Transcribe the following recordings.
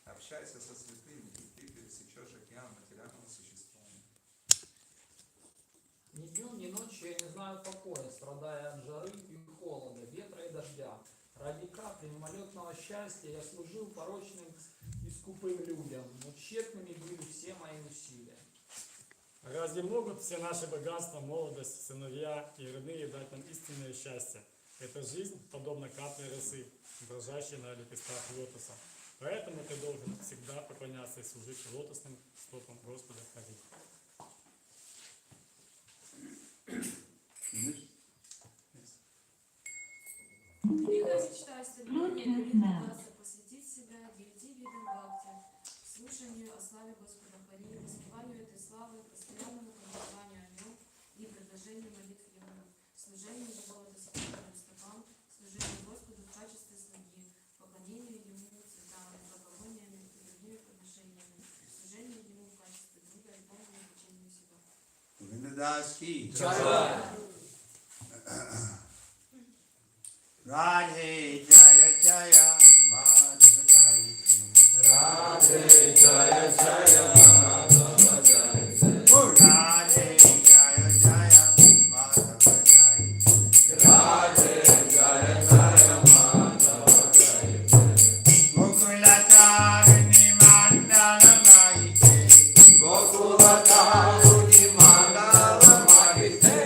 Общайся со святыми, и ты пересечешь океан материального существования. Ни днем, ни ночью я не знаю покоя, страдая от жары и холода, ветра и дождя. Ради капли мимолетного счастья я служил порочным и скупым людям, но тщетными были все мои усилия. Разве могут все наши богатства, молодость, сыновья и родные дать нам истинное счастье? Эта жизнь подобна капле росы, дрожащей на лепестках лотоса. Поэтому ты должен всегда поклоняться и служить лотосным стопам Господа Хари. Великая мечта стремления Давида посвятить себя 9 видам бхакти, слушанию о славе Господа Хари, воспеванию этой славы, постоянному повествованию о нем и предложению молитв ему, служению его лотосным стопам, служению Господу в качестве слуги, поклонению ему цветам, благовониями и другими подношениями, служению ему в качестве друга и полному обучению себя. Radhe Jaya Jaya Madhava Jaya Radhe Jaya Jaya Madhava Jaya Oh Radhe Jaya Jaya Madhava Jaya Radhe Jaya Jaya Madhava Jaya Gokula Tarini Mandala Mahite Gokula Tarini Mandala Mahite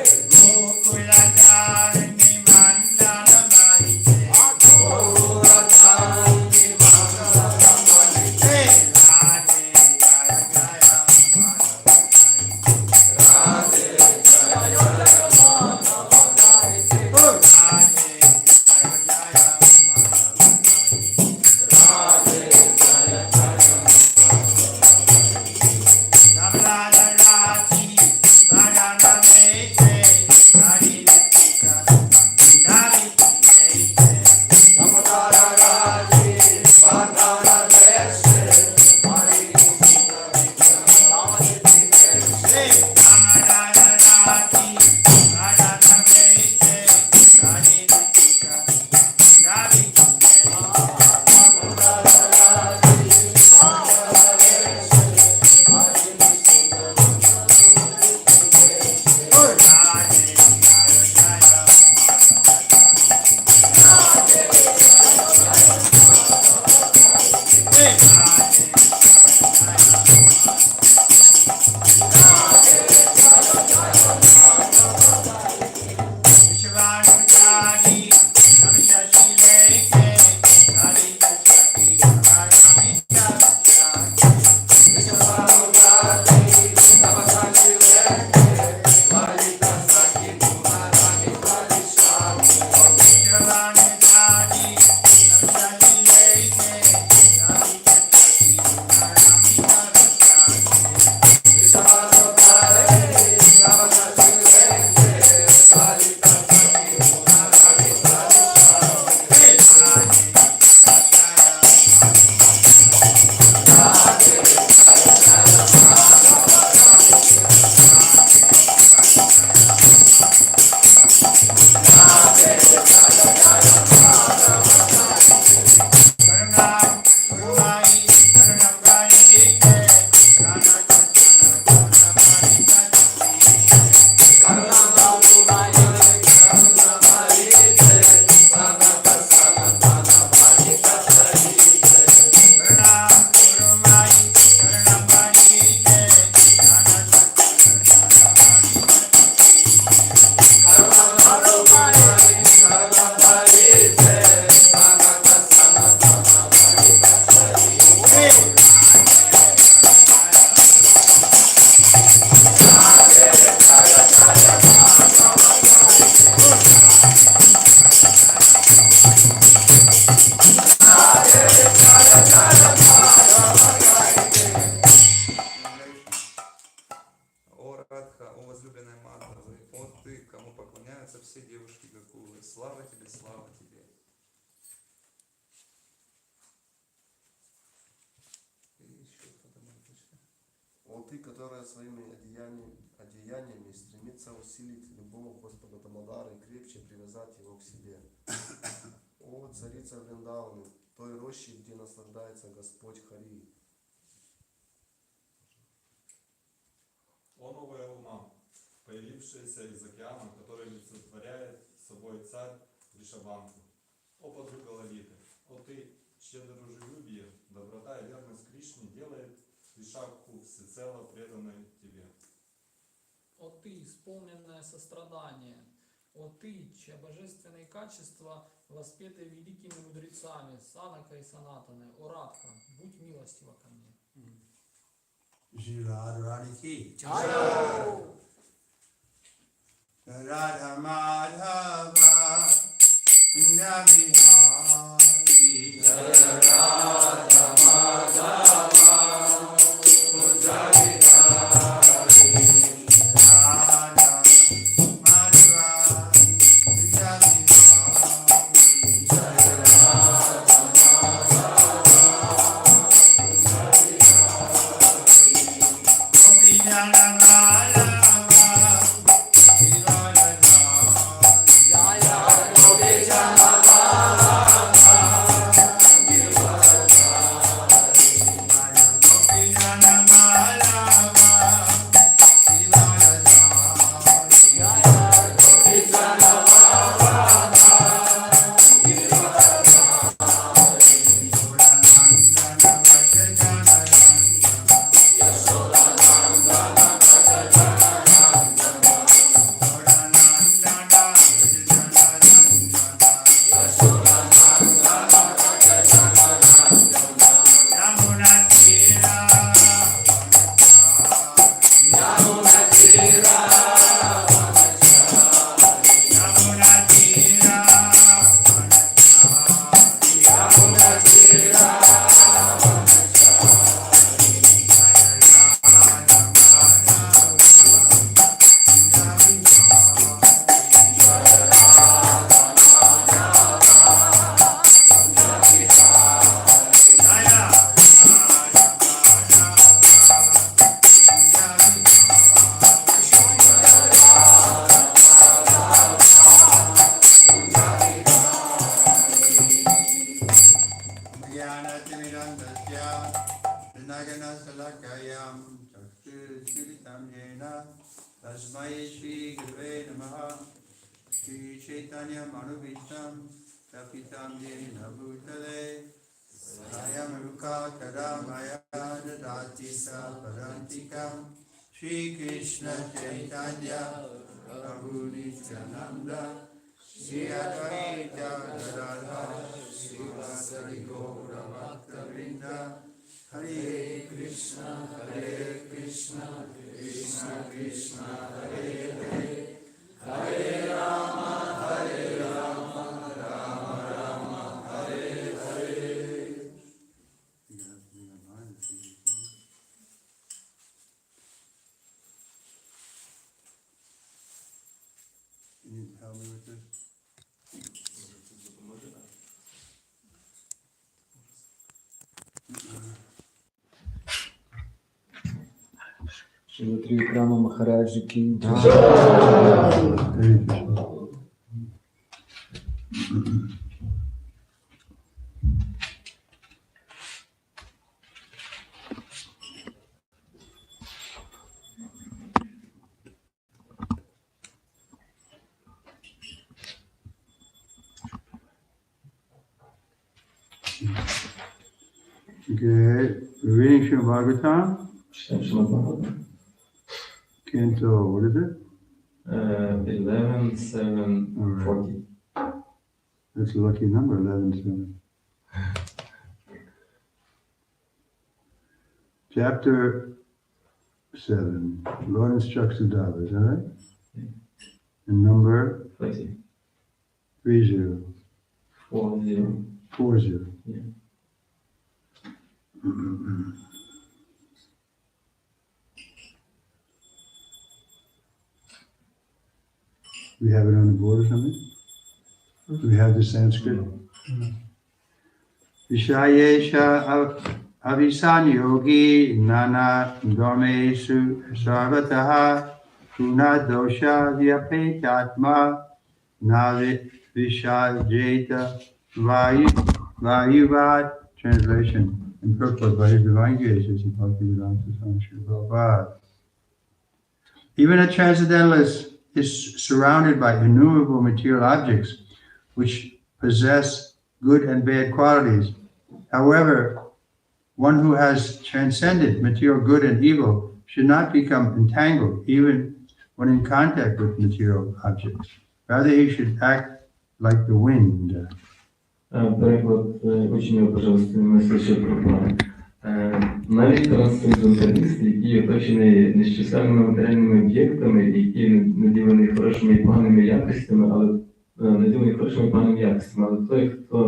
О Радха, о возлюбленная Мадхавы, о ты, кому поклоняются все девушки Гакулы, слава тебе, слава тебе. И еще кто-то молитвочка. О ты, которая своими одеяниями стремится усилить любого Господа Дамодара и крепче привязать его к себе. О царица Вриндаваны, той рощи, где наслаждается Господь Хари. О новая луна, появившаяся из океана, который олицетворяет собой царь Вришабанку. О подруга Лалиты, о ты, чье дружелюбие, доброта и верность Кришне делает Вишакху всецело преданной тебе. О ты, исполненное сострадание, о ты, чьи божественные качества воспеты великими мудрецами Санака и Санатаны, о Радха, будь милостива ко мне. Radharani ki Radha Madhava Punjabi Hari Radha Madhava Punjabi Hari Radha Madhava Punjabi Hari Tasmai Shri Gurave Namaha Shri Chaitanya Manubhishtam Tapitam Yena Bhutale Sayam Ruka kadamaya dadati sa parantikam Shri Krishna Chaitanya Prabhu Nityananda Shri Advaita Gadadhar Shri Vasari Gaura Bhakta Vrinda Hare Krishna Krishna Krishna Hare Hare Hare Rama Rama Rama Hare Hare. You need to help me with this? Трівікрама Махараджі Кі. Okay, we're reading Srimad Bhagavatam. Читаємо Шримад Бхагаватам. Canto, what is it? 11:7:40. That's a lucky number, 11:7. Chapter 7. Lord instructs Uddhava, is that right? And number 40. 30. 40. 40. Yeah. We have it on the board or something? Do we have the Sanskrit? Vishayesha avisan yogi nana dormesu sarvataha tuna dosha vyapetatma navit vishajeta vayuvat. Translation. In purport by His Divine Grace, as Bhaktivedanta Swami Srila Prabhupada. Even a transcendentalist is surrounded by innumerable material objects which possess good and bad qualities. However, one who has transcended material good and evil should not become entangled even when in contact with material objects. Rather, he should act like the wind. Переклад учнів Божественної мислячої пропаги. Навіть трансценденталіст, який оточений нещисленними матеріальними об'єктами, які наділені хорошими і поганими якостями, але той, хто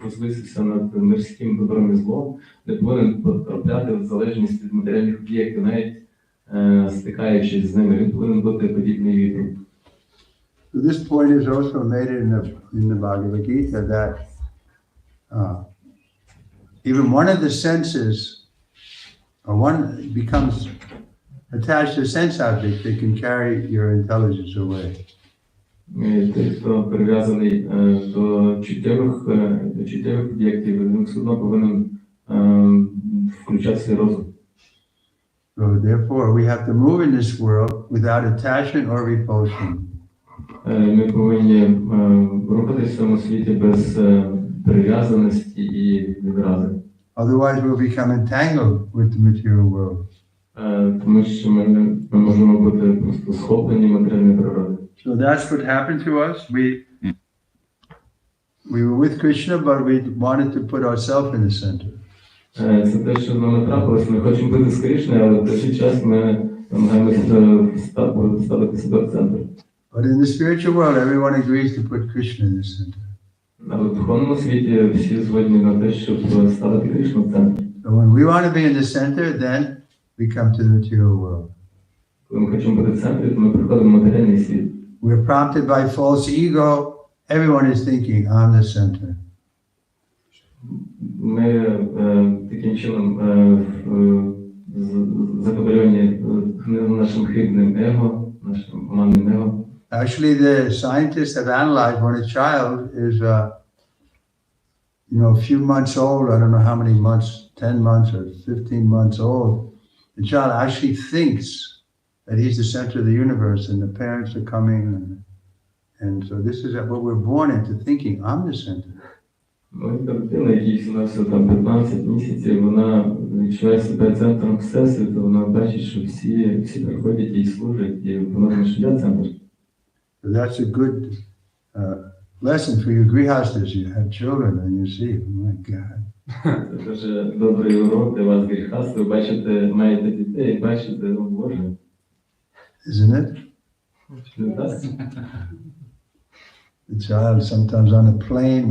возвисився над мирським добром і злом, не повинен потрапляти в залежність від матеріальних об'єктів, навіть стикаючись з ними, він повинен бути подібний вітру. So this point is also made in the Bhagavad Gita that even one of the senses, or one becomes attached to a sense object that can carry your intelligence away. Той, хто прив'язаний до чуттєвих об'єктів, він все одно повинен включати свій розум. So therefore, we have to move in this world without attachment or repulsion. Ми повинні рухатися в цьому світі без прив'язаності і відрази. Otherwise, we'll become entangled with the material world. Тому що ми можемо бути просто схоплені матеріальною природою. So that's what happened to us. We were with Krishna, but we wanted to put ourselves in the center. Це те, що з нами трапилось. Ми хочемо бути з Кришною, але в той же час ми намагаємося ставити себе в центр. But in the spiritual world, everyone agrees to put Krishna in the center. Але в духовному світі всі згодні на те, щоб ставити Кришну в центр. So when we want to be in the center, then we come to the material world. Коли ми хочемо бути в центрі, то ми приходимо в матеріальний світ. We're prompted by false ego. Everyone is thinking, I'm the center. Ми таким чином закабальовані нашим хибним его, нашим оманним его. Actually, the scientists have analyzed when a child is, a few months old, I don't know how many months, 10 months or 15 months old, the child actually thinks that he's the center of the universe and the parents are coming. And so this is what we're born into, thinking, I'm the center. Маленька дитина, якій всього там 15 місяців, вона відчуває себе центром Всесвіту, вона бачить, що всі приходять і служать, і вона думає, що я центр. That's a good lesson for you grihastas. You have children and you see, oh my God. Це дуже добрий урок для вас, гріхасти. Ви бачите, маєте дітей, бачите, о Боже. Isn't it? Чи не так? The child sometimes on a plane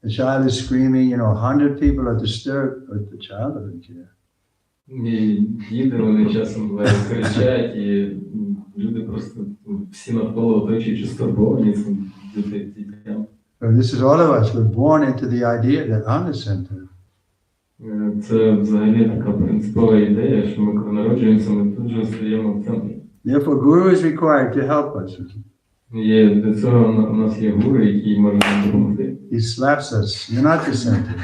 the child is screaming, 100 people are disturbed, but the child doesn't care. І діти, вони часом бувають кричать, і люди просто всі навколо оточуючи стурбовані цим дітям. So this is all of us. We're born into the idea that I'm the center. Це взагалі така принципова ідея, що ми коли народжуємося, ми тут же стаємо в центрі. Therefore, Guru is required to help us. І для цього у нас є гуру, який може нам допомогти. He slaps us. You're not the center.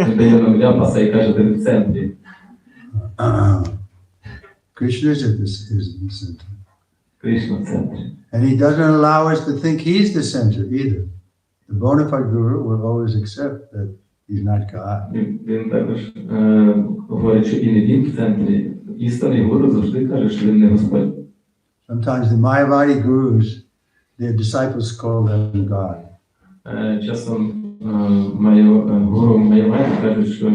Він дає нам ляпаса і каже, ти в центрі. Krishna is the center. Кришна в центрі. And he doesn't allow us to think he's the center either. The bona fide Guru will always accept that he's not God. Він також говорить, що і не він в центрі. Істинний гуру завжди каже, що він не Господь. Sometimes the Mayavadi gurus, their disciples call them God. Часом гуру Майяваді кажуть, що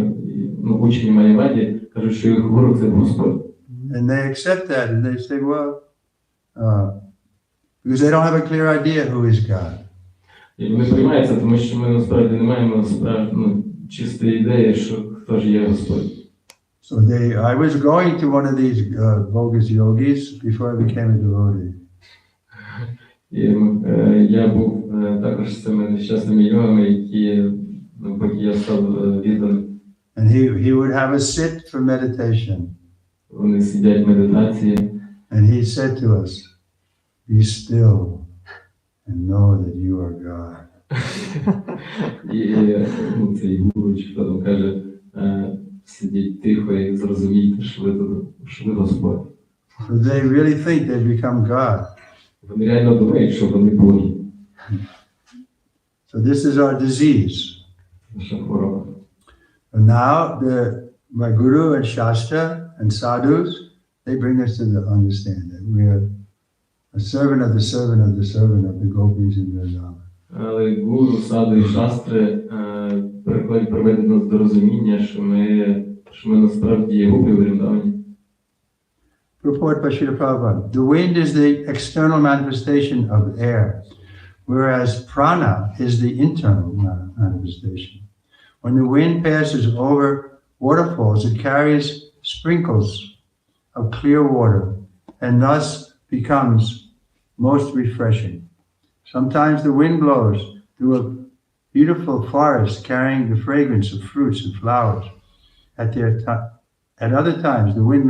учні Майяваді кажуть, що їх гуру це Господь. And they accept that and they say, well, because they don't have a clear idea who is God. І вони приймаються, тому що ми насправді не маємо чистої ідеї, що хто ж є Господь. So I was going to one of these bogus yogis before I became a devotee. І я був також з цими нещасними йогами, які, поки я став відданим. And he would have a sit for meditation. Вони сидять в медитації. And he said to us, be still and know that you are God. І цей гуру чи хто там каже, сидіть тихо і зрозумійте, що ви Господь. So they really think they become God. Вони реально думають, що вони Боги. So this is our disease. Наша хвороба. And now my Guru and Shastra and sadhus, they bring us to the understand that we are a servant of the servant of the servant of the gopis in Vrindavan. Але гуру, саду і шастри приведуть нас до розуміння, що ми насправді є гопи в Вріндавані. Purport by Srila Prabhupada. The wind is the external manifestation of air, whereas prana is the internal manifestation. When the wind passes over waterfalls, it carries sprinkles of clear water and thus becomes most refreshing. Sometimes the wind blows through a beautiful forest carrying the fragrance of fruits and flowers. At other times, the wind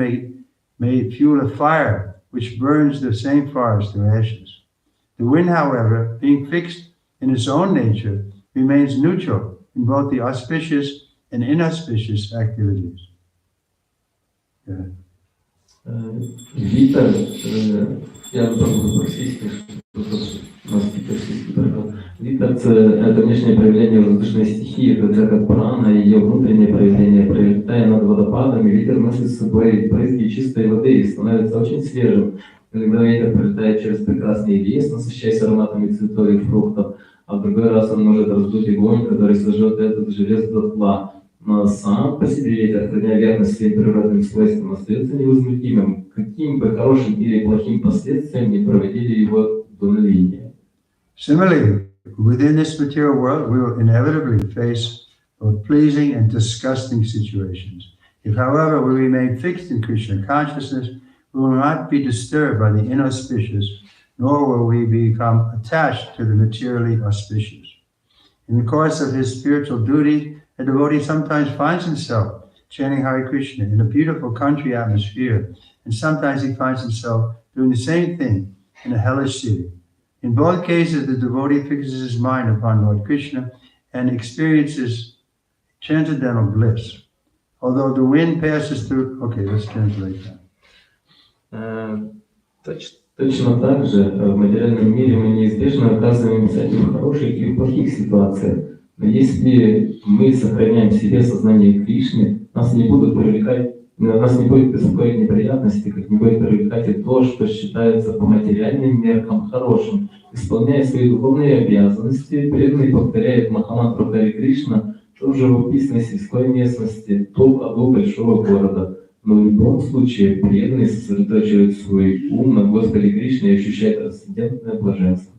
may fuel a fire which burns the same forest to ashes. The wind, however, being fixed in its own nature, remains neutral in both the auspicious and inauspicious activities. Yeah. Вітер, я буду російський, Вітер – это внешнее проявление воздушной стихии, это как прана, ее внутреннее проявление. Пролетая над водопадами, ветер носит с собой брызги чистой воды и становится очень свежим. Иногда ветер пролетает через прекрасный лес, насыщаясь ароматами цветов и фруктов, а в другой раз он может раздуть огонь, который сожжет этот же лес дотла. Но сам по себе ветер, храня верность своим природным свойствам, остается невозмутимым, каким бы хорошим или плохим последствиям не проводили его дуновения. Similarly, within this material world, we will inevitably face both pleasing and disgusting situations. If, however, we remain fixed in Krishna consciousness, we will not be disturbed by the inauspicious, nor will we become attached to the materially auspicious. In the course of his spiritual duty, a devotee sometimes finds himself chanting Hare Krishna in a beautiful country atmosphere, and sometimes he finds himself doing the same thing in a hellish city. In both cases, the devotee fixes his mind upon Lord Krishna and experiences transcendental bliss. Although the wind passes through... Okay, let's translate that. Точно так же в материальном мире мы неизбежно оказываемся и в хороших, и в плохих ситуациях. Но если мы сохраняем в себе сознание Кришны, нас не будет беспокоить неприятности, как не будет привлекать и то, что считается по материальным меркам хорошим. Исполняя свои духовные обязанности, преданный повторяет Махамантру Харе Кришна, что в живописной сельской местности, то в аду большого города. Но в любом случае преданный сосредоточивает свой ум на Господе Кришне и ощущает трансцендентное блаженство.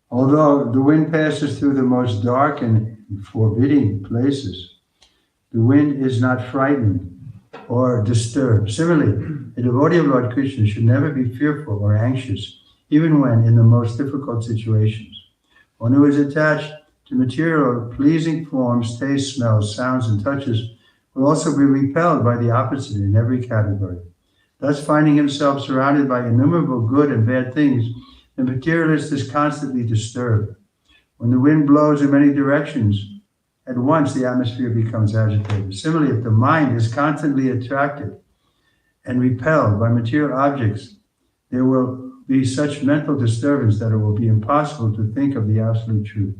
Although the wind passes through the most dark and forbidding places, the wind is not frightened or disturbed. Similarly, a devotee of Lord Krishna should never be fearful or anxious, even when in the most difficult situations. One who is attached to material, pleasing forms, tastes, smells, sounds, and touches will also be repelled by the opposite in every category. Thus, finding himself surrounded by innumerable good and bad things, the materialist is constantly disturbed. When the wind blows in many directions, at once the atmosphere becomes agitated. Similarly, if the mind is constantly attracted and repelled by material objects, there will be such mental disturbance that it will be impossible to think of the absolute truth.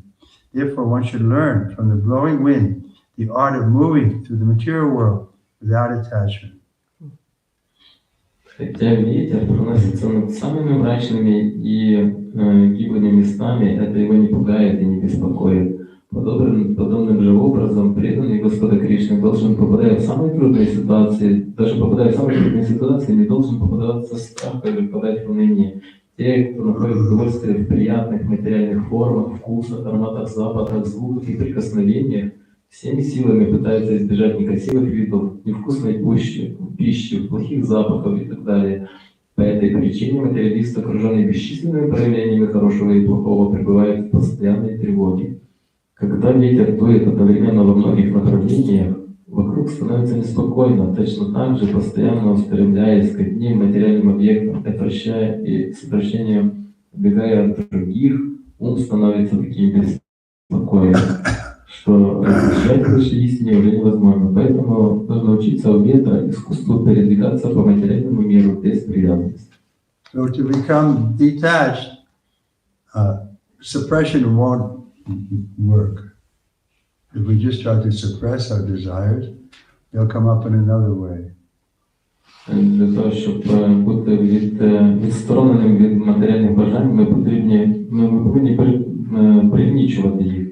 Therefore, one should learn from the blowing wind the art of moving through the material world without attachment. Хотя ветер проносится над самыми мрачными и гиблыми местами, это его не пугает и не беспокоит. Подобным же образом преданный Господа Кришны должен, попадая в самые трудные ситуации, даже попадая в самые трудные ситуации, не должен попадаться в страх или впадать в уныние. Те, кто находит удовольствие в приятных материальных формах, вкусах, ароматах, запахах, звуках и прикосновениях, всеми силами пытаются избежать некрасивых видов, невкусной пищи, плохих запахов и так далее. По этой причине материалист, окруженный бесчисленными проявлениями хорошего и плохого, пребывает в постоянной тревоге. Когда ветер дует одновременно во многих направлениях, вокруг становится неспокойно, точно так же, постоянно устремляясь к одним материальным объектам, отвращая и с отвращением убегая от других, ум становится таким беспокойным, что различать лишь истине уже невозможно. Поэтому нужно учиться у ветра искусству передвигаться по материальному миру без привязанности. So to become detached, suppression won't work. If we just try to suppress our desires, they'll come up in another way. Для того, щоб бути відстороненим від матеріальних бажань, ми повинні пригнічувати їх.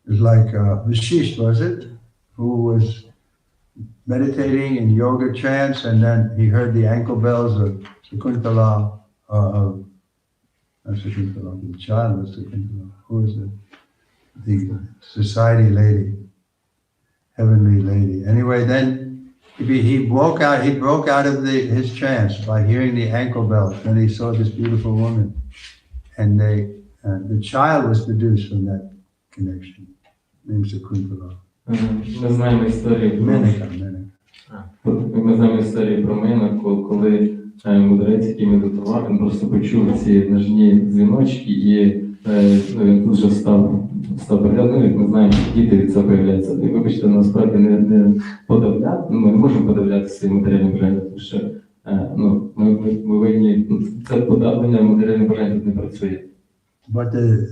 It's like Vashish, was it? Who was meditating in yoga trance, and then he heard the ankle bells of Shakuntala, not Shakuntala, the child was Shakuntala. Who was it? The society lady, heavenly lady. Anyway, then he broke out of his trance by hearing the ankle bells. Then he saw this beautiful woman, and the child was produced from that connection. Named Shakuntala. Ми знаємо історію про Менаку, коли мудрець, який медитував, він просто почув ці ножні дзвіночки і він тут же став приглядним, як ми знаємо, що діти від цього появляються. І вибачте, насправді не подавляти, ми не можемо подавляти свої матеріальні бажання, тому що ми винні, це подавлення матеріальних бажань тут не працює. But the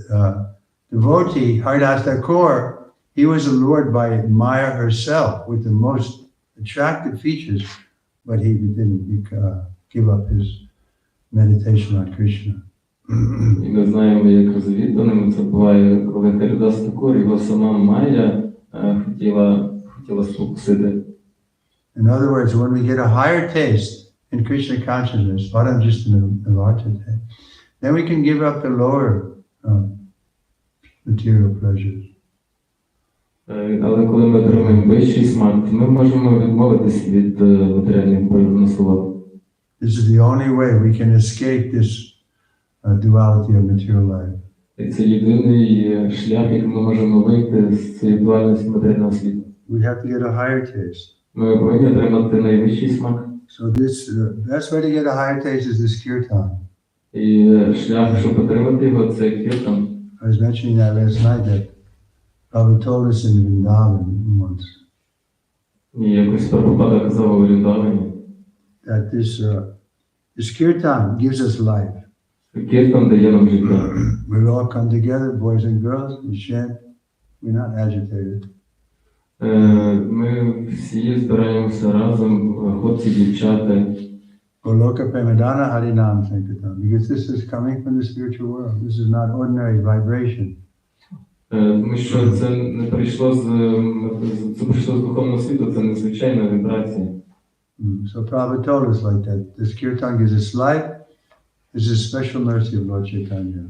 devotee, Haridas Thakur, he was allured by Maya herself with the most attractive features, but he didn't give up his meditation on Krishna. І ми знаємо, як розвідданими це буває, коли Харідас Такур, його сама Майя хотіла спокусити. In other words, when we get a higher taste in Krishna consciousness, then we can give up the lower material pleasures. Але коли ми отримаємо вищий смак, то ми можемо відмовитися від матеріальних насолод. This is the only way we can escape this duality of material life. І це єдиний шлях, яким ми можемо вийти з цієї дуальності матеріального світу. We have to get a higher taste. Ми повинні отримати найвищий смак. So this, best way to get a higher taste is this kirtan. І шлях, щоб отримати його, це кіртан. I was mentioning that last night that Prabhupada told us in Vrindavan once. І якось Прабхупада казав у Вріндавані. That This kirtan gives us life. Кіртан дає нам життя. We all come together, boys and girls, we chant. We're not agitated. Ми всі збираємося разом, хлопці, дівчата. Goloka Premadana Harinam Sankirtan. Because this is coming from the spiritual world. This is not ordinary vibration. Тому що це не прийшло це прийшло з духовного світу, це незвичайна вібрація. So Prabhupada told us like that. This kirtan gives us life. This is a special mercy of Lord Chaitanya.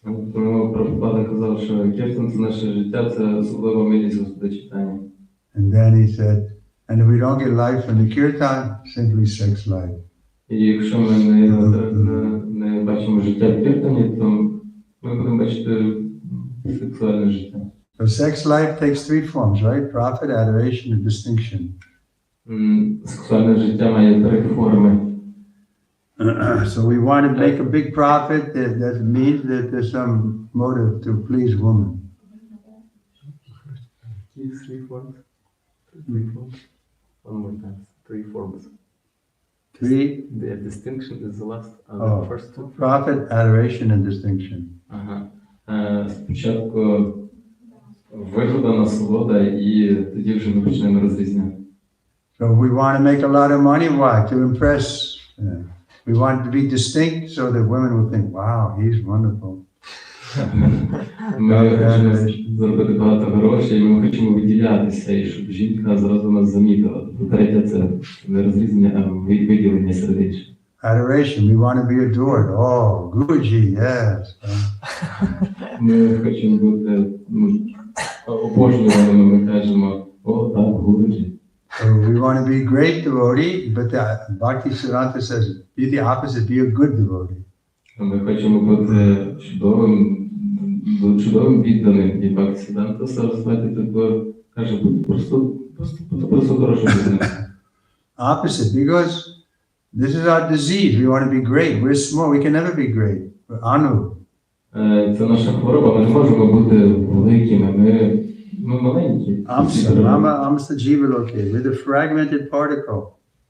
Тому Прабхупада казав, що кіртан – це наше життя, це особлива милість Господа Чайтані. And then he said, and if we don't get life from the kirtan, simply sex life. І якщо ми не бачимо життя в кіртані, то ми будемо бачити сексуальне життя. So sex life takes three forms, right? Profit, adoration, and distinction. Сексуальне життя має три форми. So we want to make a big profit. That means that there's some motive to please woman. Three forms. One more time. Three forms. Three. The distinction is the last. Oh, First two. profit, adoration, and distinction. Ага. Спочатку вигода, насолода, і тоді вже ми почнемо розрізняти. So we want to make a lot of money. Why? To impress. We want to be distinct so that women will think, wow, he's wonderful. Ми хочемо заробити багато грошей, ми хочемо виділятися, і щоб жінка зразу нас замітила. Третє – це не розрізнення, а виділення сердечка. Adoration, we want to be adored. Oh, Guruji, yes. Ми хочемо бути обожнюваними, ми кажемо, о, так, Гуруджі. So we want to be a great devotee, but the Bhakti Siddhanta says, be the opposite, be a good devotee. Ми хочемо бути чудовим відданим, і Бхакти Сиддханта Сарасвати каже, просто хорошим відданим. Opposite, because this is our disease. We want to be great. We're small. We can never be great. We're anu. Це наша хвороба, ми не можемо бути великими, ми маленькі. Amsa jiva loke. We're the fragmented particle.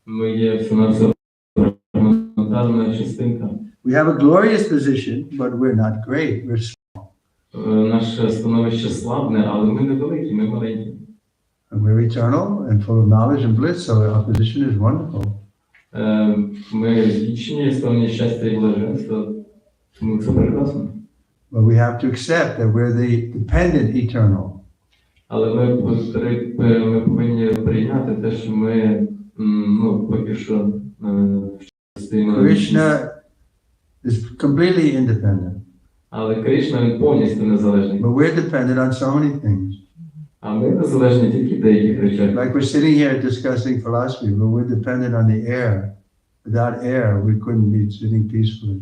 Ми є всього фрагментарна частинка. We have a glorious position, but we're not great. We're small. Наше становище славне, але ми не великі, ми маленькі. And we're eternal and full of knowledge and bliss, so our position is wonderful. Ми вічні, сповнені щастя і блаженства, тому це прекрасно. But we have to accept that we're the dependent eternal. Але ми повинні прийняти те, що ми, поки що Krishna is completely independent. Але Кришна, він повністю незалежний. But we're dependent on so many things. А ми незалежні тільки в деяких речах. Like we're sitting here discussing philosophy, but we're dependent on the air. Without air, we couldn't be sitting peacefully.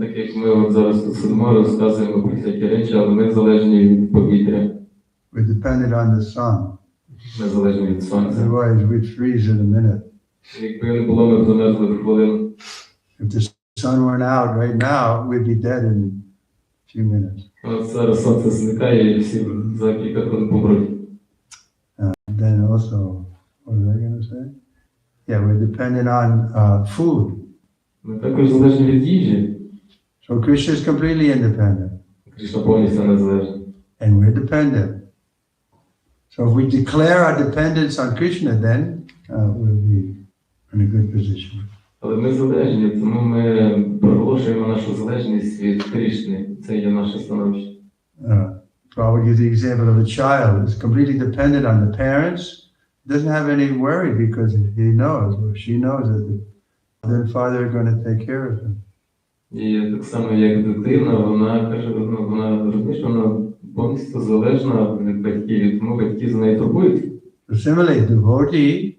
Так як ми от зараз тут сидимо, розказуємо про всякі речі, але ми залежні від повітря. We're dependent on the sun. Ми залежні від сонця. Otherwise, we'd freeze in a minute. Якби не було, ми б замерзли в хвилину. If the sun went out right now, we'd be dead in a few minutes. От зараз сонце зникає і всі за кілька хвилин помруть. Then also, what was I going to say? Yeah, we're dependent on food. Ми також залежні від їжі. So Krishna is completely independent. Кришна повністю незалежний. And we're dependent. So if we declare our dependence on Krishna, then we'll be in a good position. Але ми залежні, тому ми проголошуємо нашу залежність від Кришни. Це є наше становище. Prabhupada gives the example of a child who's completely dependent on the parents, doesn't have any worry because he knows or she knows that the mother and father are going to take care of him. І так само, як дитина, вона каже, вона розуміє, що вона повністю залежна від батьків, тому батьки за неї турбуються. So similarly, devotee,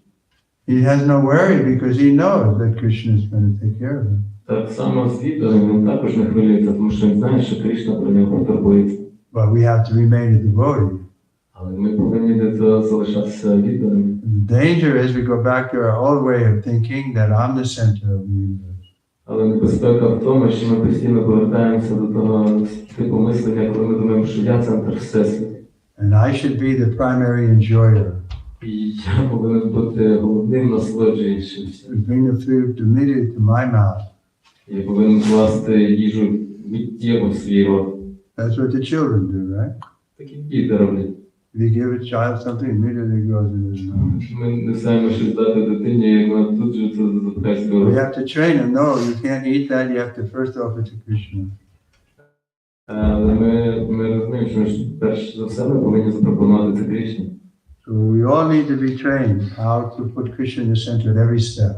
he has no worry because he knows that Krishna is going to take care of him. Так само з відданим він також не хвилюється, тому що він знає, що Кришна про нього турбується. But we have to remain a devotee. Але ми повинні до цього залишатися відданими. The danger is we go back to our old way of thinking that I'm the center of the universe. Але небезпека в тому, що ми постійно повертаємося до того типу мислення, коли ми думаємо, що я центр всесвіту. And I should be the primary enjoyer. І я повинен бути головним насолоджуючимся. To bring the food immediately to my mouth. Я повинен класти їжу миттєво в свій рот. That's what the children do, right? Так і діти роблять. If you give a child something, immediately it goes in his mouth. Ми несемо щось дати дитині, як вона тут же це запхається до We рота. have to train them. No, you can't eat that. You have to first offer to Krishna. Але ми розуміємо, що ж перш за все ми повинні запропонувати це Кришні. So we all need to be trained how to put Krishna in the center at every step.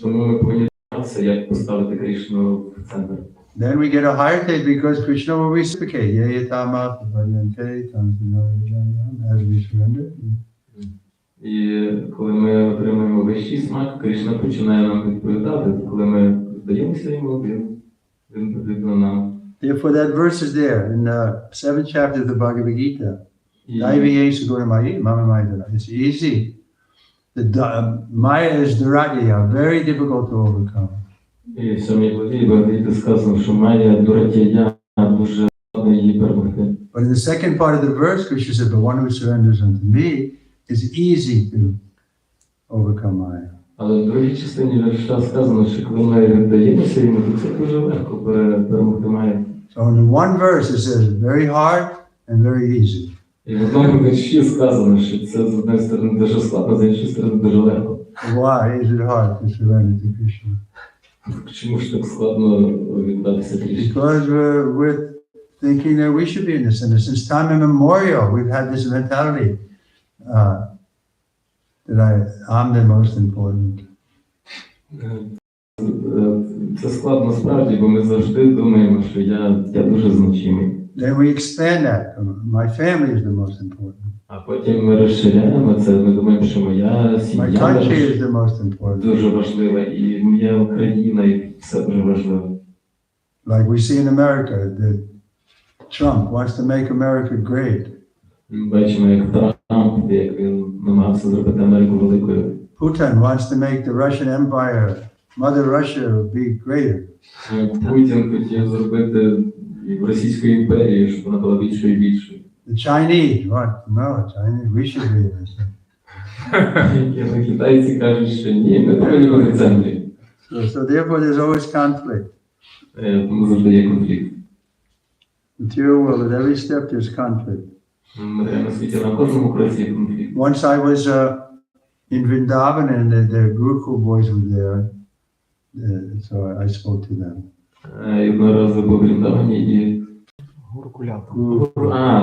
Тому ми повинні знатися, як поставити Кришну в центр. Then we get a higher state because Krishna will reciprocate. Yayatama, Padante, as we surrender. І коли ми отримуємо вищий смак, Кришна починає нам відповідати. Коли ми здаємося йому, він відповідно нам. Therefore, that verse is there in the 7th chapter of the Bhagavad Gita. It's easy. Maya is Duratya, very difficult to overcome. І в 7 главі Бхагавад сказано, що Майя Дуратія дуже складно її перемогти. But in the second part of the verse, Krishna said, the one who surrenders unto me is easy to overcome Maya. Але в другій частині вірша сказано, що коли ми віддаємося йому, то це дуже легко перемогти Майю. So in one verse it says very hard and very easy. І в одному вірші сказано, що це з однієї сторони дуже складно, з іншої сторони дуже легко. Why is it hard to surrender to Krishna? Чому ж так складно віддатися Кришні? Because we're thinking that we should be in the center. Since time immemorial, we've had this mentality that I'm the most important. Це складно справді, бо ми завжди думаємо, що я дуже значимий. Then we expand that. My family is the most important. А потім ми розширяємо це, ми думаємо, що моя My сім'я country is the most important. дуже важлива, і моя Україна, і все дуже важливо. Like we see in America, that Trump wants to make America great. Ми бачимо, як Трамп, як він намагався зробити Америку великою. Putin wants to make the Russian Empire, Mother Russia, be greater. Путін хотів зробити Російську імперію, щоб вона була більшою і більшою. The Chinese, what? No, Chinese, we should be this. Китайці кажуть, що ні, ми повинні бути в центрі. So therefore there's always conflict. Тому завжди є конфлікт. Material world, at every step there's conflict. В матеріальному світі на кожному кроці є конфлікт. Once I was in Vrindavan and the Gurukul boys were there, so I spoke to them. І одного разу був в Вріндавані і...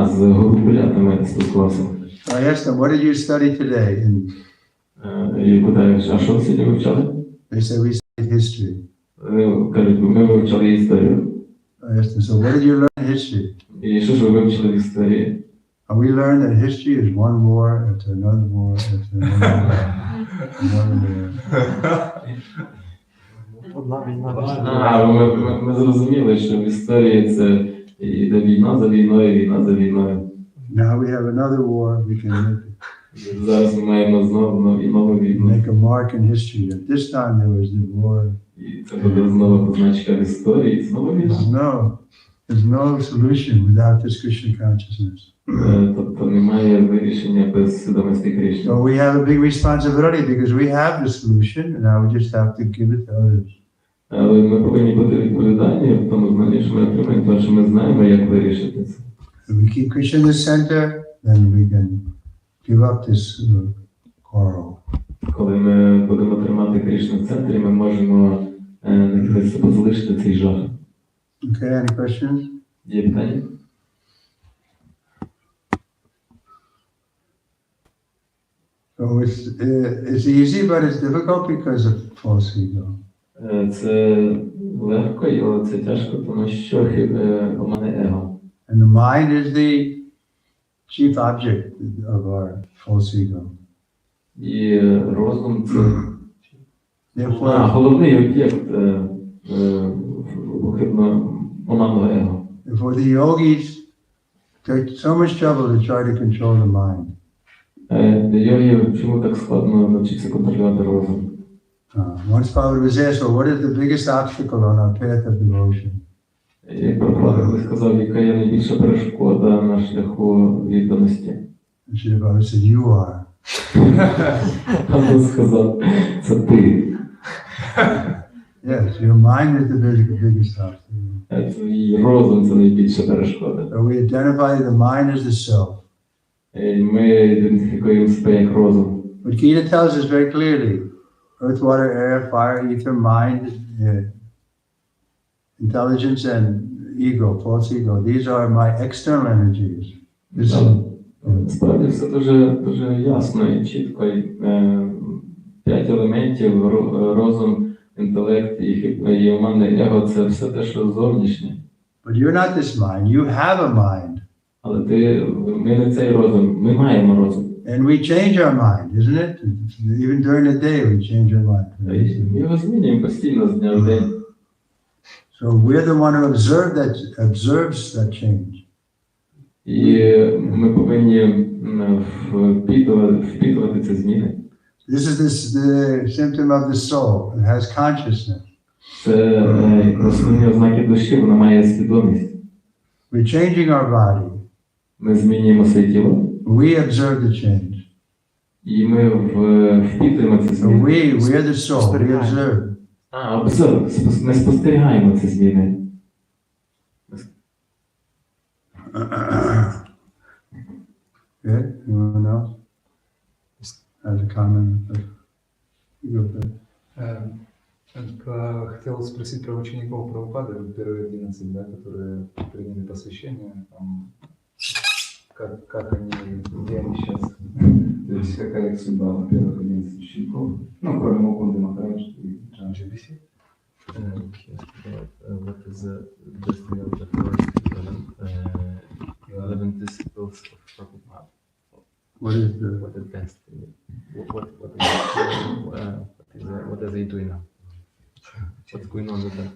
з гурукулятами спілкувався. I asked them, what did you study today? And І питаю, а що ви сьогодні вивчали? they said, we studied history. Вони кажуть, ми вивчали історію. I asked them, so what did you learn in history? І що ж ви вивчили в історії? And we learned that history is one war after another war after another war. Ми зрозуміли, що в історії це йде війна за війною, війна за війною. Now we have another war, we can make Зараз ми маємо знову і нову війну. make a mark in history. At this time there was the war. І це буде знову позначка в історії, знову війна. There's no solution without this Krishna consciousness. Тобто немає вирішення без свідомості Кришни. So we have a big responsibility because we have the solution and now we just have to give it to others. Але ми повинні бути відповідальні в тому знанні, що ми отримаємо, тому що ми знаємо, як вирішити це. If we keep Krishna in the center, then we can give up this quarrel. Коли ми будемо тримати Кришну в центрі, ми можемо залишити цей жах. Okay, any questions? Є питання? So it's easy, but it's difficult because of false ego. Це легко, але це тяжко, тому що у мене его. And the mind is the chief object of our false ego. І розум це Therefore, головний об'єкт оманного его. therefore the yogis take so much trouble to try to control the mind. Йогі, чому так складно навчитися контролювати розум? Once Prabhupada was asked, well, what is the biggest obstacle on our path of devotion? Як Прабхупада колись сказав, яка є найбільша перешкода на шляху відданості? And Srila Prabhupada said, you are. Або сказав, це ти. Yes, your mind is the biggest obstacle. Твій розум – це найбільша перешкода. So we identify the mind as the self. Ми ідентифікуємо себе як розум. But Gita tells us very clearly, earth, water, air, fire, ether, mind, intelligence, and ego, false ego. These are my external energies. This is, Справді все дуже ясно і чітко. 5 елементів – розум, інтелект і оманне его – це все те, що зовнішнє. but you're not this mind. You have a mind. Але ми не цей розум, ми маємо розум. And we change our mind, isn't it? Even during the day, we change our mind. Ми його змінюємо постійно з дня в день. So we're the one who observes that change. І ми повинні впитувати ці зміни. This is the symptom of the soul. It has consciousness. Це основні ознаки душі, вона має свідомість. We're changing our body. Ми змінюємо своє тіло. We observe the change. І ми впитуємо ці So зміни. we're the soul. We observe. Ми спостерігаємо ці зміни. Good. Anyone else? Has a comment? You go first. Хотел спросить про учеников Прабхупады, первые 11, да, которые приняли посвящение, там, как они, где они сейчас, то есть какая их судьба, во-первых, 11 учеников, ну, кроме Мукунды Махарадж и Джанджи Биси. What is the destiny of the first 11 disciples of Prabhupada? What is the? What is destiny? What are they doing now? What's going on with them?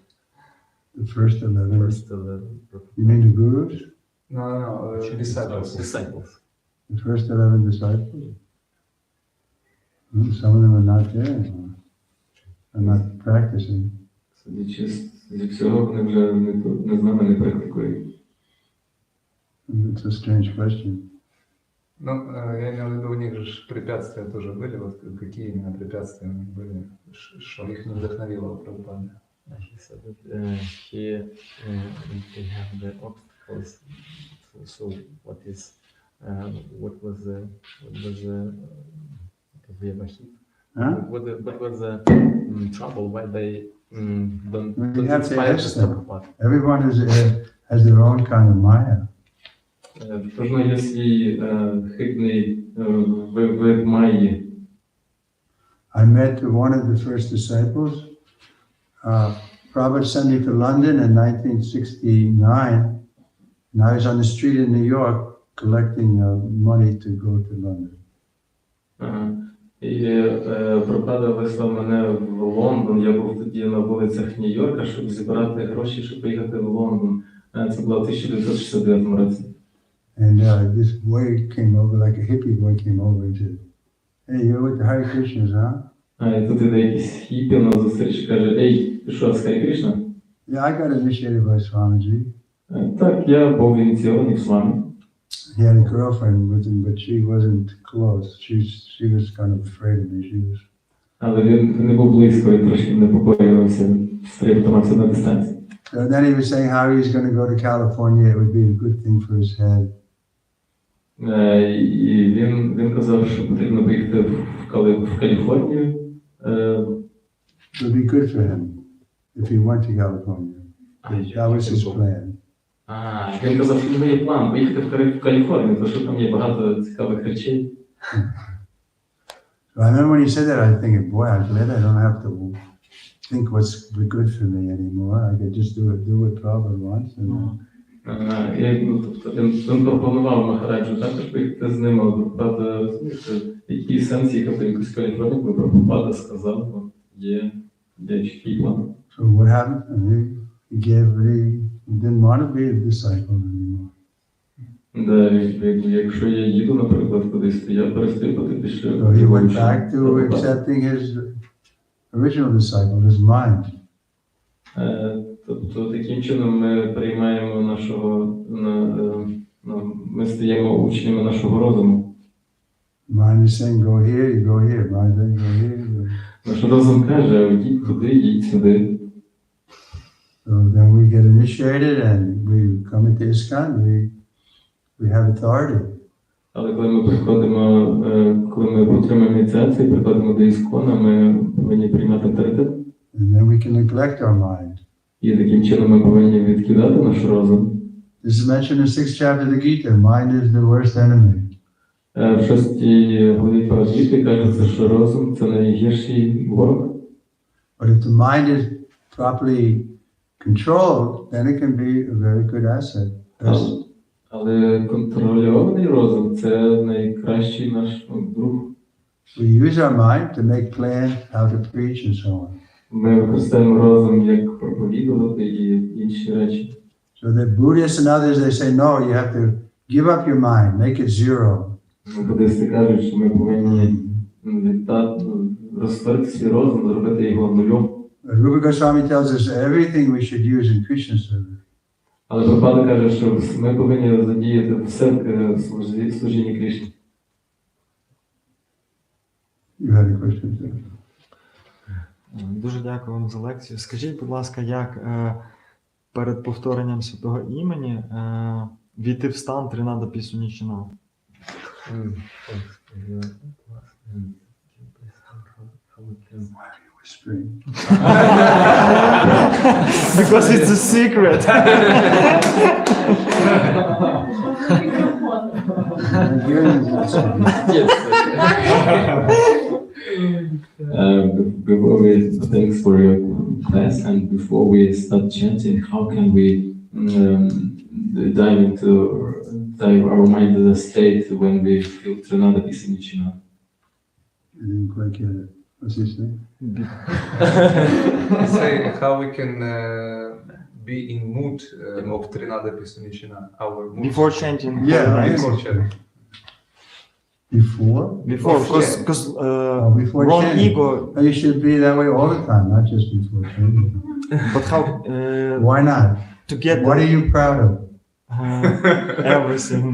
The first 11. First 11. You mean the gurus? No, disciples. Disciples. The first 11 disciples? Some of them are not there anymore. Are not practicing. Судячи зі всього, вони вже не з нами не практикують. It's a strange question. Ну, я имел в виду, у них же препятствия тоже были, вот какие именно препятствия у них были, что их не вдохновило Прабхупада. He said that they have the obstacles. So what was the Huh? what was the trouble why they don't We have to inspire ask this them. Prabhupada? Everyone has their own kind of maya. Кожного є свій хибний вид майї. I met one of the first disciples. Prabhupada sent me to London in 1969, and I was on the street in New York collecting money to go to London. І Прабхупада вислав мене в Лондон. Я був тоді на вулицях Нью-Йорка, щоб зібрати гроші, щоб поїхати в Лондон. Це було в 1969 році. And this boy came over, like a hippie boy came over and said, "Hey, you're with the Hare Krishnas, huh?" І тут іде якийсь хіпі на зустріч і каже: "Ей, ти що, з Харі Кришна?" Yeah, I got initiated by Swamiji. Так, я був ініційований в Свамі. He had a girlfriend with him, but she wasn't close. She was kind of afraid of me. She was. Але він не був близько, він трошки непокоювався, тримався на дистанції. So then he was saying how he's going to go to California. It would be a good thing for his head. І він казав, що потрібно поїхати в Каліфорнію. It would be good for him if he went to California. That was his plan. Він казав, що в нього є план поїхати в Каліфорнію, тому що там є багато цікавих речей. So I remember when he said that, I was thinking, boy, I'm glad I don't have to think what's good for me anymore. I could just do what Prabhupada wants. Він пропонував Махараджу також поїхати з ним, але Прабхупада, розумієте, який сенс їхати в якусь Каліфорнію, коли Прабхупада сказав, є чіткий план. So what happened? He didn't want to be a disciple anymore. Якщо я їду, наприклад, кудись, то я перестаю бути пішли. So he went back to accepting his original disciple, his mind. Тобто таким чином ми приймаємо ми стаємо учнями нашого розуму. Mind is saying, go here, you go here. Mind saying, go here, you go here. Наш розум каже, йдіть туди, йдіть сюди. So then we get initiated and we come into ISKCON, we have authority. Але коли ми приходимо, коли ми отримаємо ініціацію, приходимо до Іскона, ми повинні приймати авторитет. And then we can neglect our mind. І таким чином ми повинні відкидати наш розум. This is mentioned in 6th chapter of the Gita. Mind is the worst enemy. В 6-й главі Парагіти кажеться, що розум – це найгірший ворог. But if the mind is properly controlled, then it can be a very good asset. Але контрольований розум – це найкращий наш друг. We use our mind to make plans how to preach and so on. Ми використовуємо розум як проповідувати і інші речі. So the Buddhists and others, they say, no, you have to give up your mind, make it zero. Буддисти кажуть, що ми повинні розтворити свій розум, зробити його нульом. Rupa Goswami tells us everything we should use in Krishna service. Але Прабхупада каже, що ми повинні задіяти все в служінні Кришні. You had a question, sir? Дуже дякую вам за лекцію. Скажіть, будь ласка, як перед повторенням святого імені війти в стан Тринада Пісунічина? Because it's a secret. Before we thanks for your class and before we start chanting, how can we dive our mind to the state when we feel Trinada Pісунічина? I didn't quite get it. What's his name? Say how we can be in mood of Trinada Pісунічина, our mood. Before chanting. Yeah, Before chanting. Before? Before, because before wrong chanting. ego. You should be that way all the time, not just before chanting. But how? Why not? To get What are you proud of? Everything.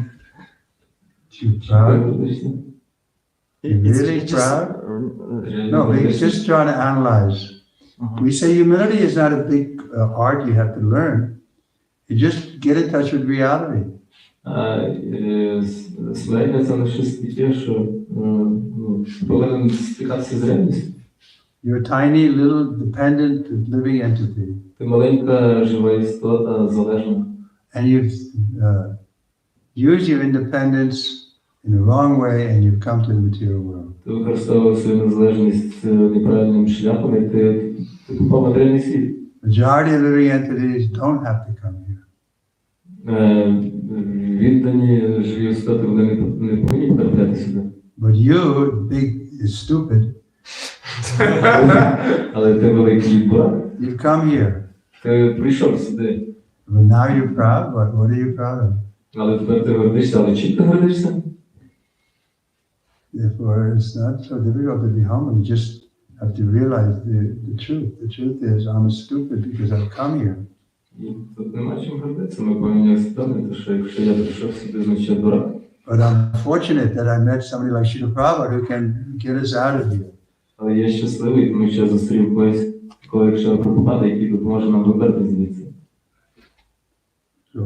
You proud? You're really proud? No, we're just trying to analyze. We say humility is not a big art you have to learn. You just get in touch with reality. Смирення – це не щось таке, що повинен стикатися з реальністю. You're a tiny, little, dependent, living entity. Ти маленька жива істота, залежна. And you've used your independence in the wrong way and you've come to the material world. Ти використовував свою незалежність неправильним шляхом, і ти попав в матеріальний світ. Majority of living entities don't have to come here. Віддані живі істоти, вони не повинні потрапляти сюди. But you, big, stupid, Але ти великий дурак. you've come here. Ти прийшов сюди. But now you're proud, but what are you proud of? Але тепер ти гордишся, але чим ти гордишся? Therefore, it's not so difficult to be humble. You just have to realize the truth. The truth is, I'm stupid because I've come here. І тут нема чим гордитися. Ми повинні усвідомити, що якщо я прийшов сюди, значить я дурак. But I'm fortunate that I met somebody like Srila Prabhupada who can get us out of here. Але я щасливий, тому що я зустрів колись, коли якщо Прабхупада, який допоможе нам вибратися звідси. So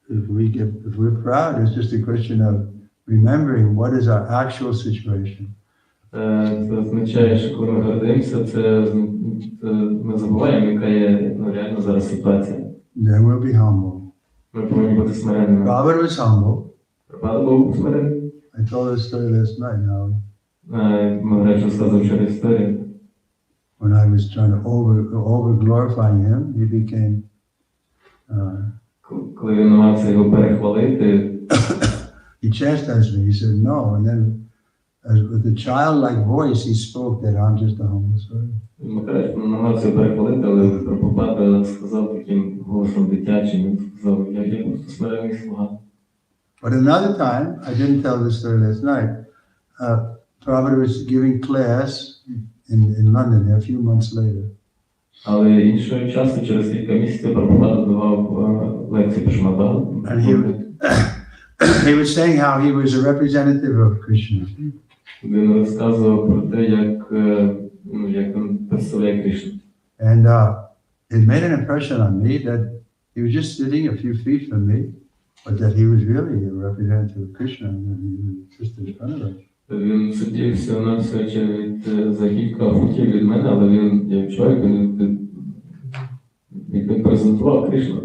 if we're proud, it's just a question of remembering what is our actual situation. Це означає, що коли ми гордимося, це ми забуваємо, яка є реально зараз ситуація. Then we'll be humble. Ми повинні бути смиренними. Prabhupada was humble. Прабхупада був смирений. I told a story last night now. Махарадж розказав вчора історію. When I was trying to over glorifying him, he became Коли він намагався його перехвалити, he chastised me. He said no, and then with a childlike voice, he spoke that I'm just a humble servant. Махарадж намагався перехвалити, але Прабхупада сказав таким голосом дитячим, він сказав, я просто смирений слуга. But another time, I didn't tell this story last night. Prabhupada was giving class in London a few months later. Але іншого часу, через кілька місяців, Прабхупада давав лекції по Шмадалу. And he was saying how he was a representative of Krishna. Він розказував про те, як він представляє Кришну. And it made an impression on me that he was just sitting a few feet from me, but that he was really a representative of Krishna, and he was just in front of us. Він сидів всього-навсього за кілька футів від мене, але він, я відчуваю, він презентував Кришну.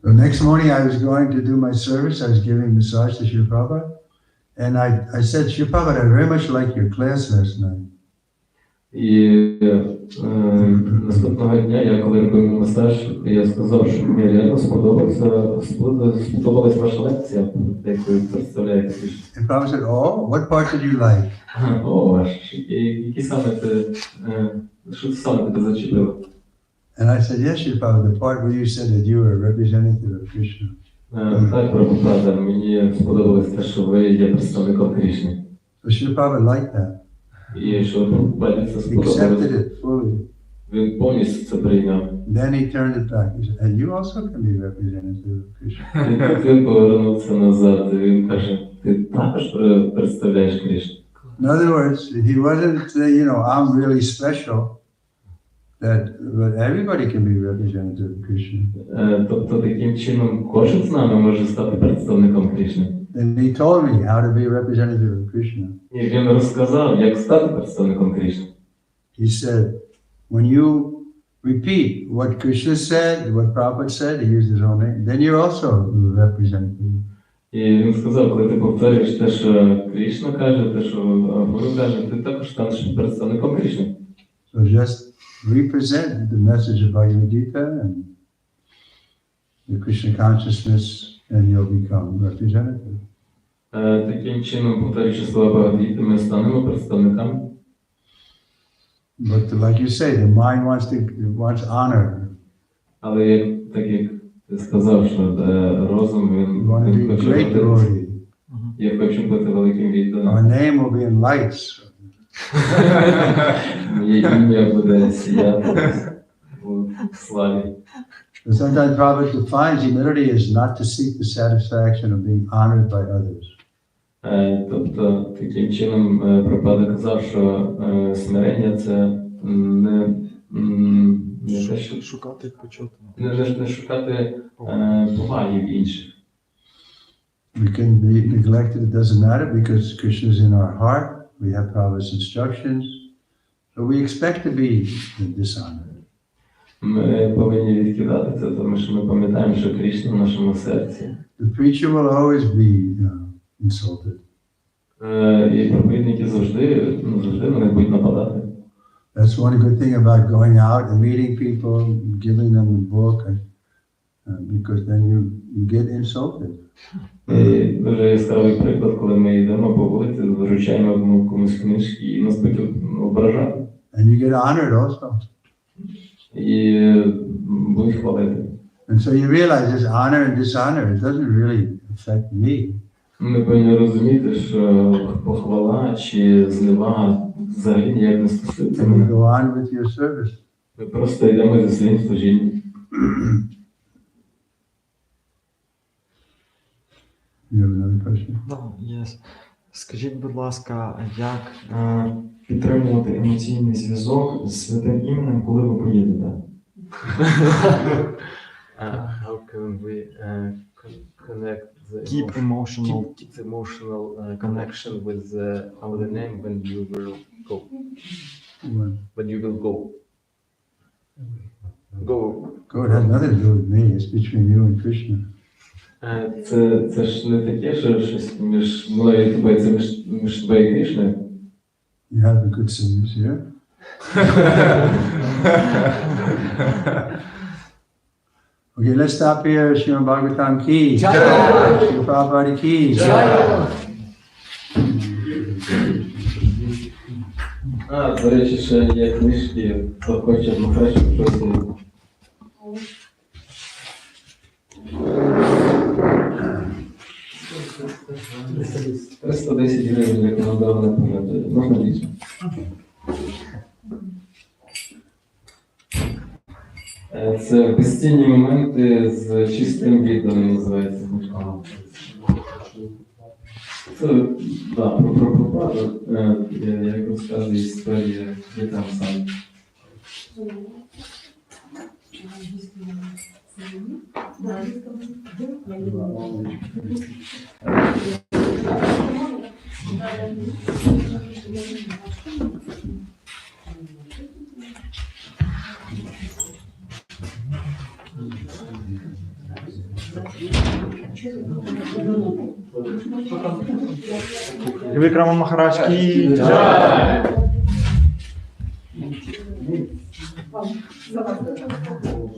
The next morning I was going to do my service, I was giving massage to Srila Prabhupada, and I said, Srila Prabhupada, I very much liked your class last night. І наступного дня, я коли робив масаж, я сказав, що мені реально сподобалась ваша лекція, як ви представляєте Кришну. And Prabhupada said, oh, what part did you like? О, які саме що саме тебе зачепило? And I said, yes, Srila Prabhupada, the part where you said that you were a representative of Krishna. Так, Прабхупада, мені сподобалось те, що ви є представником Кришни. So Srila Prabhupada liked that. І що Прабхупаді це He сподобалось. accepted it fully. Він повністю це прийняв. Then he turned it back. He said, and you also can be representative of Krishna. І тут він повернувся назад, і він каже, ти також представляєш Кришну. In other words, he wasn't saying, I'm really special, but everybody can be representative of Krishna. Тобто таким чином кожен з нами може стати представником Кришни. And he told me how to be a representative of Krishna. І він розказав, як стати представником Кришни. He said, when you repeat what Krishna said, what Prabhupada said, he used his own name, then you're also a representative. І він сказав, коли ти повторюєш те, що Кришна каже, те, що Гуру каже, ти також станеш представником Кришни. So just represent the message of Bhagavad Gita and the Krishna consciousness, and you'll become representative. Таким чином, повторюючи слова Бхагавад-гіти, ми станемо представниками. But like you say, the mind wants honor. Але так як ти сказав, що розум, You want to be a great devotee. Я хочу бути великим відданим. Our name will be in lights. Моє ім'я буде сіяти у славі. But sometimes Prabhupada defines humility as not to seek the satisfaction of being honored by others. Тобто, таким чином Прабхупада казав, що смирення це не те, що Шукати почути. не шукати поваги в інших. We can be neglected, it doesn't matter, because Krishna is in our heart. We have Prabhupada's instructions. So we expect to be dishonored. Ми повинні відкидати це, тому що ми пам'ятаємо, що Кришна в нашому серці. The preacher will always be insulted. І проповідники завжди на них будуть нападати. That's one good thing about going out and meeting people, giving them a book, because then you get insulted. І дуже яскравий приклад, коли ми йдемо по вулиці, вручаємо комусь книжки і нас будуть ображати. And you get honored also. І будуть хвалити. And so you realize this honor and dishonor, it doesn't really affect me. Ми повинні розуміти, що похвала чи зневага взагалі ніяк не стосується And you мене. go on with your service. Ми просто йдемо зі своїм служінням. You have another question? Yes. Скажіть, будь ласка, як підтримувати емоційний зв'язок з святим іменем, коли ви поїдете? How can we connect the Keep emotional keep the emotional connection with our name when you will go? When you will go? Go. Go, it has nothing to do with me, it's between you and Krishna. Це ж не таке, що щось між мною і тобою, це між тобою і Кришною. You have the good singers here. Okay, let's stop here. Srimad Bhagavatam ki. Srila Prabhupada ki. До речі, ще є книжки, хто хоче Махарадж попросити. $310 гривень рекомендовано поглядати. Можна дійсно? Це безцінні моменти з чистим відданим називається. Це, да, про Прабхупаду, як розказує історія, де там сам. Трівікрама Махарадж кі Джай!